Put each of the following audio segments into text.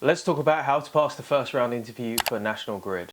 Let's talk about how to pass the first round interview for National Grid.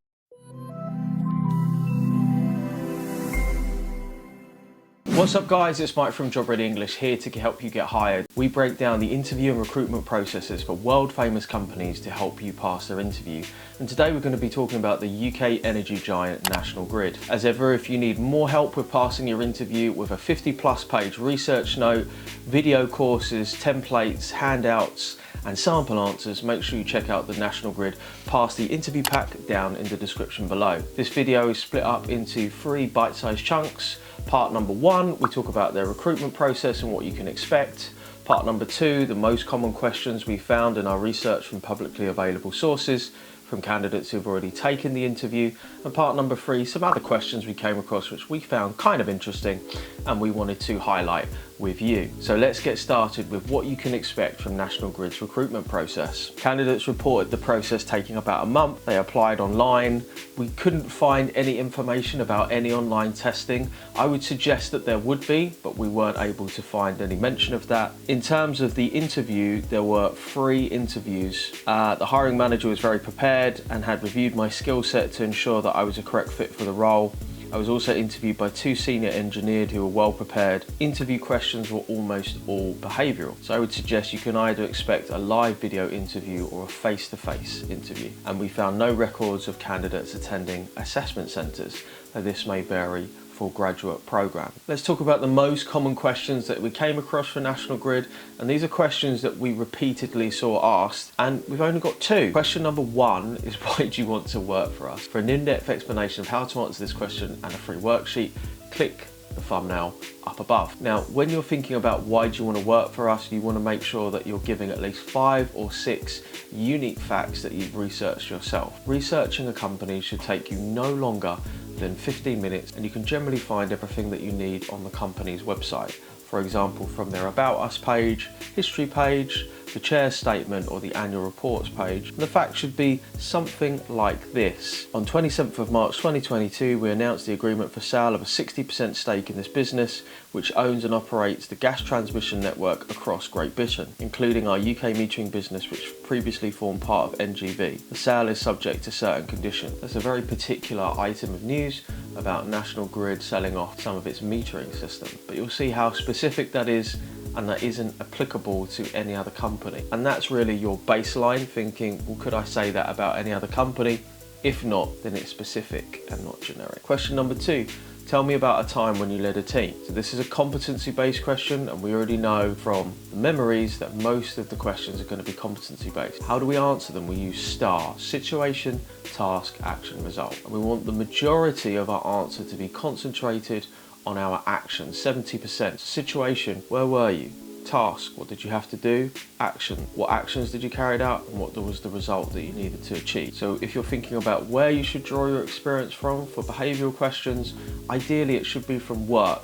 What's up guys, it's Mike from Job Ready English here to help you get hired. We break down the interview and recruitment processes for world famous companies to help you pass their interview. And today we're going to be talking about the UK energy giant National Grid. As ever, if you need more help with passing your interview with a 50+ page research note, video courses, templates, handouts, and sample answers, make sure you check out the National Grid Pass the Interview Pack down in the description below. This video is split up into 3 bite-sized chunks. Part number 1, we talk about their recruitment process and what you can expect. Part number 2, the most common questions we found in our research from publicly available sources, from candidates who've already taken the interview. And part number 3, some other questions we came across which we found kind of interesting and we wanted to highlight with you. So let's get started with what you can expect from National Grid's recruitment process. Candidates reported the process taking about a month. They applied online. We couldn't find any information about any online testing. I would suggest that there would be, but we weren't able to find any mention of that. In terms of the interview, there were 3 interviews. The hiring manager was very prepared and had reviewed my skill set to ensure that I was a correct fit for the role. I was also interviewed by 2 senior engineers who were well prepared. Interview questions were almost all behavioural. So I would suggest you can either expect a live video interview or a face-to-face interview. And we found no records of candidates attending assessment centres, though this may vary for graduate program. Let's talk about the most common questions that we came across for National Grid, and these are questions that we repeatedly saw asked, and we've only got 2. Question number 1 is, why do you want to work for us? For an in-depth explanation of how to answer this question and a free worksheet, click the thumbnail up above. Now, when you're thinking about why do you want to work for us, you want to make sure that you're giving at least 5 or 6 unique facts that you've researched yourself. Researching a company should take you no longer than 15 minutes, and you can generally find everything that you need on the company's website. For example, from their About Us page, history page, the chair's statement or the annual reports page. And the facts should be something like this. On 27th of March 2022, we announced the agreement for sale of a 60% stake in this business, which owns and operates the gas transmission network across Great Britain, including our UK metering business, which previously formed part of NGV. The sale is subject to certain conditions. That's a very particular item of news about National Grid selling off some of its metering system, but you'll see how specific that is, and that isn't applicable to any other company. And that's really your baseline thinking, well, could I say that about any other company? If not, then it's specific and not generic. Question number 2, tell me about a time when you led a team. So this is a competency-based question, and we already know from the memories that most of the questions are going to be competency-based. How do we answer them? We use STAR, situation, task, action, result. And we want the majority of our answer to be concentrated on our actions, 70%. Situation, where were you? Task, what did you have to do? Action, what actions did you carry out, and what was the result that you needed to achieve? So if you're thinking about where you should draw your experience from for behavioural questions, ideally it should be from work,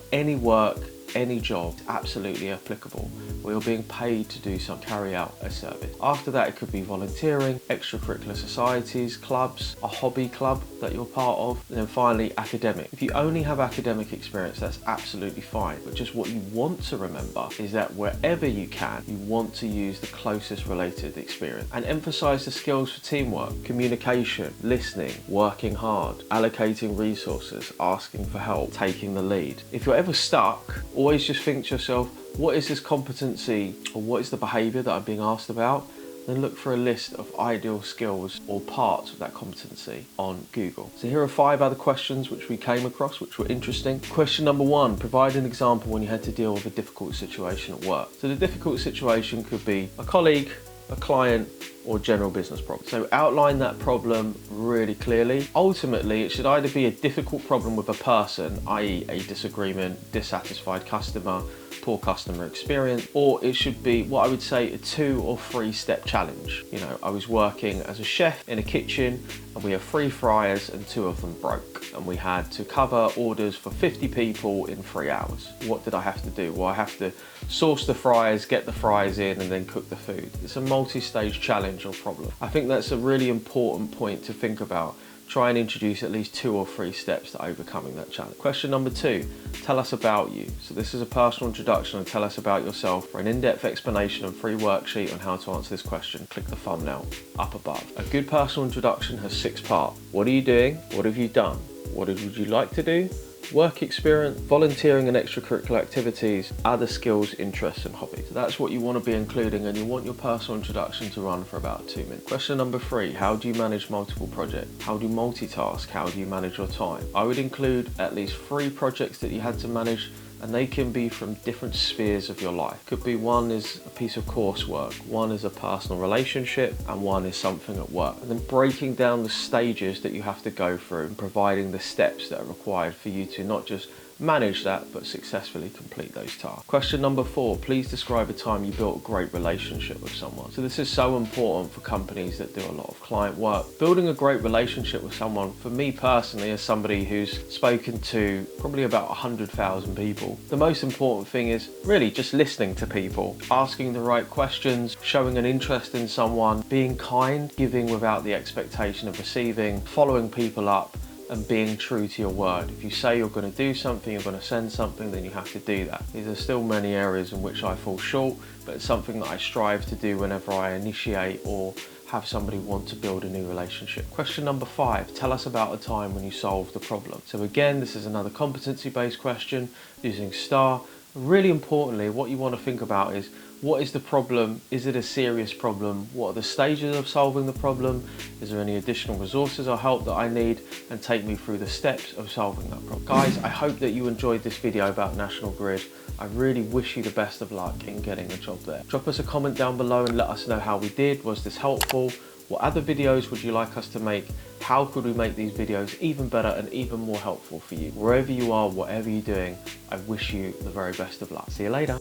any job, absolutely applicable, where you're being paid to do some, carry out a service. After that, it could be volunteering, extracurricular societies, clubs, a hobby club that you're part of, and then finally academic. If you only have academic experience, that's absolutely fine, but just what you want to remember is that wherever you can, you want to use the closest related experience and emphasize the skills for teamwork, communication, listening, working hard, allocating resources, asking for help, taking the lead. If you're ever stuck, always just think to yourself, what is this competency or what is the behaviour that I'm being asked about? Then look for a list of ideal skills or parts of that competency on Google. So here are 5 other questions which we came across which were interesting. Question number 1, provide an example when you had to deal with a difficult situation at work. So the difficult situation could be a colleague, a client, or general business problem. So outline that problem really clearly. Ultimately, it should either be a difficult problem with a person, i.e. a disagreement, dissatisfied customer, poor customer experience, or it should be what I would say a 2 or 3 step challenge. You know, I was working as a chef in a kitchen and we have 3 fryers and 2 of them broke, and we had to cover orders for 50 people in 3 hours. What did I have to do? Well, I have to source the fryers, get the fryers in, and then cook the food. It's a multi-stage challenge or problem. I think that's a really important point to think about. try and introduce at least 2 or 3 steps to overcoming that challenge. Question number 2, tell us about you. So this is a personal introduction and tell us about yourself. For an in-depth explanation and free worksheet on how to answer this question, click the thumbnail up above. A good personal introduction has 6 parts. What are you doing? What have you done? What would you like to do? Work experience, volunteering and extracurricular activities, other skills, interests and hobbies. So that's what you want to be including, and you want your personal introduction to run for about 2 minutes. Question number 3, how do you manage multiple projects? How do you multitask? How do you manage your time? I would include at least 3 projects that you had to manage, and they can be from different spheres of your life. Could be one is a piece of coursework, one is a personal relationship, and one is something at work. And then breaking down the stages that you have to go through and providing the steps that are required for you to not just manage that, but successfully complete those tasks. Question number 4, please describe a time you built a great relationship with someone. So this is so important for companies that do a lot of client work. Building a great relationship with someone, for me personally, as somebody who's spoken to probably about 100,000 people, the most important thing is really just listening to people, asking the right questions, showing an interest in someone, being kind, giving without the expectation of receiving, following people up, and being true to your word. If you say you're going to do something, you're going to send something, then you have to do that. These are still many areas in which I fall short, but it's something that I strive to do whenever I initiate or have somebody want to build a new relationship. Question number 5, tell us about a time when you solved the problem. So again, this is another competency-based question using STAR. Really importantly, what you want to think about is, what is the problem? Is it a serious problem? What are the stages of solving the problem? Is there any additional resources or help that I need? And take me through the steps of solving that problem. Guys, I hope that you enjoyed this video about National Grid. I really wish you the best of luck in getting a job there. Drop us a comment down below and let us know how we did. Was this helpful? What other videos would you like us to make? How could we make these videos even better and even more helpful for you? Wherever you are, whatever you're doing, I wish you the very best of luck. See you later.